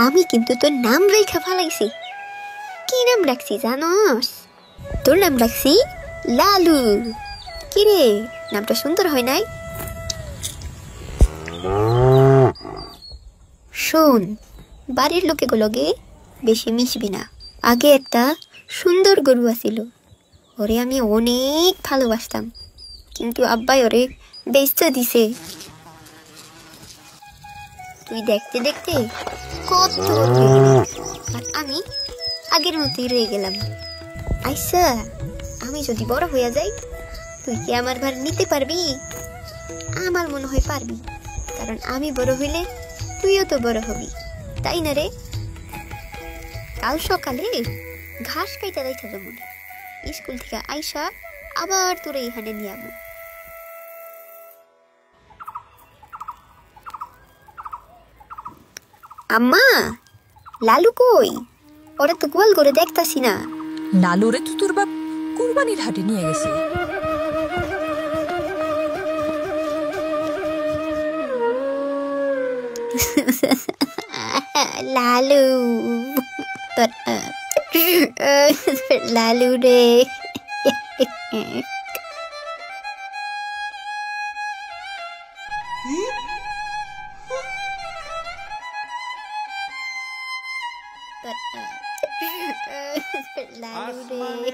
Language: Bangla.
আমি কিন্তু তোর নাম রেখা ফালাইছি। কি নাম রাখছি জানোস? তোর নাম রাখছি লালু। কিরে, নামটা সুন্দর হয় নাই? শোন, বাড়ির লোকেগুলোকে বেশি মিশবি না। আগে একটা সুন্দর গরু আছিল, ওরে আমি অনেক ভালোবাসতাম, কিন্তু আব্বাই ওরে বেচতে দিছে। তুই দেখতে দেখতে কত বড় হয়ে গেলি, আর আমি আগের মতোই রয়ে গেলাম। আচ্ছা, আমি যদি বড় হইয়া যাই, তুই কি আমার ভার নিতে পারবি? আমার মনে হয় পারবি, কারণ আমি বড় হইলে তুইও তো বড় হবি, তাই না রে? কাল সকালে ঘাস কাইটা রাইখা যাবো, স্কুল থেকে আইসা আবার তোরে এখানে নিয়ে যাবো। আম্মা, লালু কই? ওরা তো গোয়াল করে দেখতাছি না। লালুরে তো তোর বাপ কুরবানির হাটে নিয়ে গেছে। লালু, লালু রে। লালু রে।